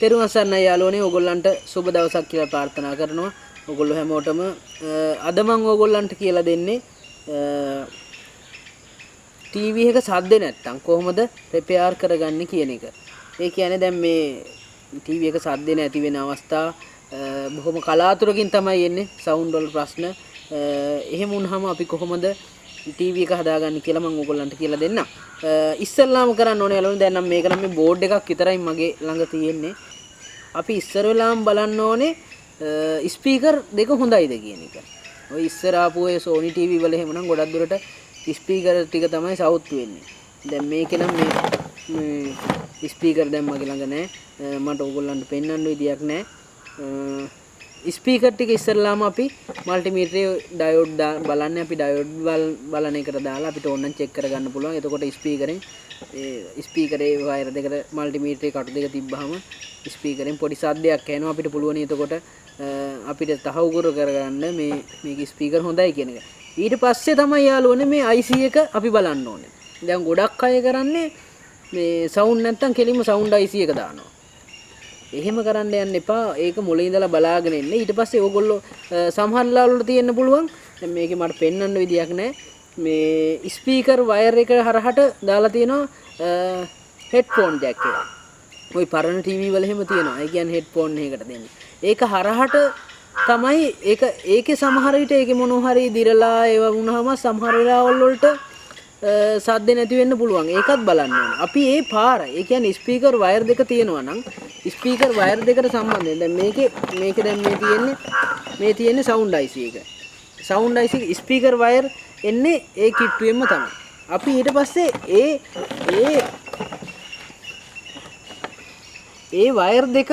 තෙරුවන් සරණයි යාළුවනේ ඕගොල්ලන්ට සුබ දවසක් කියලා ප්‍රාර්ථනා කරනවා. ඕගොල්ලෝ හැමෝටම අද මම ඕගොල්ලන්ට කියලා දෙන්නේ ටීවී එක සද්දේ නැත්තම් කොහොමද රිපෙයාර් කරගන්නේ කියන එක. ඒ කියන්නේ දැන් මේ ටීවී එක සද්දේ නැති වෙන අවස්ථා බොහොම කලාතුරකින් තමයි එන්නේ සවුන්ඩ් වල ප්‍රශ්න. එහෙම වුණාම අපි කොහොමද ටීවී එක හදාගන්නේ කියලා මම ඕගොල්ලන්ට කියලා දෙන්නම්. ඉස්සෙල්ලාම කරන්න ඕනේ යාළුවනේ දැන් නම් මේක නම් මේ බෝඩ් එකක් විතරයි මගේ ළඟ තියෙන්නේ. අපි ඉස්සර වෙලාම බලන්න ඕනේ ස්පීකර් දෙක හොඳයිද කියන එක. ඔය ඉස්සර ආපු ඒ Sony TV වල එහෙමනම් ගොඩක් දුරට ස්පීකර් ටික තමයි සවුත් වෙන්නේ. දැන් මේකේ නම් මේ ස්පීකර් දැන් මගේ ළඟ නැහැ. මට ඕගොල්ලන්ට පෙන්වන්න විදියක් නැහැ. ස්පීකර් ටික ඉස්සරලාම අපි මල්ටිමීටරේ ඩයෝඩ් බලන්නේ. අපි ඩයෝඩ් බලන එකට දාලා අපිට ඕනනම් චෙක් කරගන්න පුළුවන්. එතකොට ස්පීකරෙන් ස්පීකරේ වයර් දෙකට මල්ටිමීටරේ කටු දෙක තිබ්බහම ස්පීකරෙන් පොඩි සද්දයක් එනවා. අපිට පුළුවන් එතකොට අපිට තහවුරු කරගන්න මේක ස්පීකර් හොඳයි කියන එක. ඊට පස්සේ තමයි යාළුවනේ මේ IC එක අපි බලන්න ඕනේ. දැන් ගොඩක් අය කරන්නේ මේ සවුන්ඩ් නැත්තම් කෙලින්ම සවුන්ඩ් IC එක දානවා. එහෙම කරන්න යන්න එපා. ඒක මුලින් ඉඳලා බලාගෙන ඉන්න. ඊට පස්සේ ඕගොල්ලෝ සමහර ලාවල තියෙන්න පුළුවන්. දැන් මේකේ මට පෙන්වන්න විදියක් නැහැ. මේ ස්පීකර් වයර් එක හරහට දාලා තියෙනවා හෙඩ්ෆෝන් ජැක් එක. ওই පරණ ටීවී වල එහෙම තියෙනවා. ඒ කියන්නේ හෙඩ්ෆෝන් එකකට දෙන්නේ. ඒක හරහට තමයි ඒකේ සමහර විට ඒකේ මොනවා හරි දිරලා ඒව වුණාම සමහර වෙලාවල් වලට සද්ද නැති වෙන්න පුළුවන්. ඒකත් බලන්න ඕනේ. අපි ඒ පාර ඒ කියන්නේ ස්පීකර් වයර් දෙක තියෙනවා නම් ස්පීකර් වයර් දෙකට සම්බන්ධයෙන් දැන් මේක දැන් මේ තියෙන්නේ සවුන්ඩ් IC එක. සවුන්ඩ් IC ස්පීකර් වයර් එන්නේ ඒ කිට්ටුවෙන්ම තමයි. අපි ඊට පස්සේ ඒ වයර් දෙක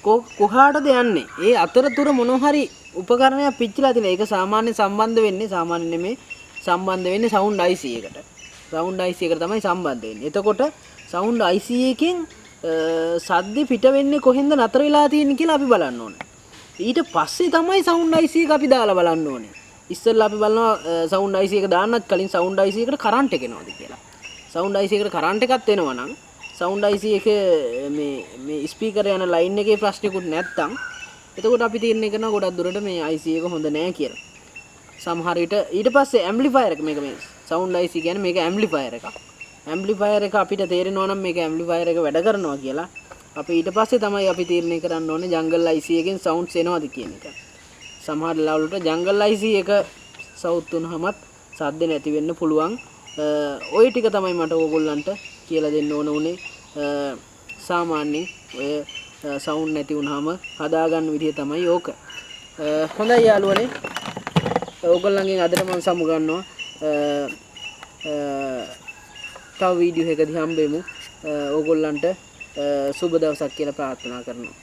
කොහාටද යන්නේ? ඒ අතරතුර මොනවා හරි උපකරණයක් පිච්චිලා තියෙන. ඒක සාමාන්‍යයෙන් සම්බන්ධ වෙන්නේ සම්බන්ධ වෙන්නේ සවුන්ඩ් IC එකට. සවුන්ඩ් IC එකට තමයි සම්බන්ධ වෙන්නේ. එතකොට සවුන්ඩ් IC එකෙන් සද්ද පිට වෙන්නේ කොහෙන්ද නතර වෙලා තියෙන්නේ කියලා අපි බලන්න ඕනේ. ඊට පස්සේ තමයි සවුන්ඩ් IC එක අපි දාලා බලන්න ඕනේ. ඉස්සෙල්ලා අපි බලනවා සවුන්ඩ් IC එක දාන්නත් කලින් සවුන්ඩ් IC එකට කරන්ට් එක එනවද කියලා. සවුන්ඩ් IC එකට කරන්ට් එකක් එනවා නම් සවුන්ඩ් IC එක මේ ස්පීකර් යන ලයින් එකේ ප්‍රශ්නකුත් නැත්තම් එතකොට අපි තීරණය කරනවා ගොඩක් දුරට මේ IC එක හොඳ නෑ කියලා. සමහර විට ඊට පස්සේ ඇම්ප්ලිෆයර් එක මේක මේ සවුන්ඩ් IC කියන්නේ මේක ඇම්ප්ලිෆයර් එකක්. ඇම්ප්ලිෆයර් එක අපිට තේරෙනවා නම් මේක ඇම්ප්ලිෆයර් එක වැඩ කරනවා කියලා. අපි ඊට පස්සේ තමයි අපි තීරණය කරන්න ඕනේ ජංගල් IC එකෙන් සවුන්ඩ්ස් එනවද කියන එක. සමහර ලාවලට ජංගල් IC එක සවුත් වුණාමත් සද්ද නැති වෙන්න පුළුවන්. ওই ටික තමයි මට ඕගොල්ලන්ට කියලා දෙන්න ඕන උනේ. සාමාන්‍යයෙන් ඔය සවුන්ඩ් නැති වුණාම හදාගන්න විදිය තමයි ඕක. හොඳයි යාළුවනේ. ඕගොල්ලන්ගෙන් අදට මම සමු ගන්නවා. තව වීඩියෝ එකකදී හම්බෙමු. ඕගොල්ලන්ට සුබ දවසක් කියලා ප්‍රාර්ථනා කරනවා.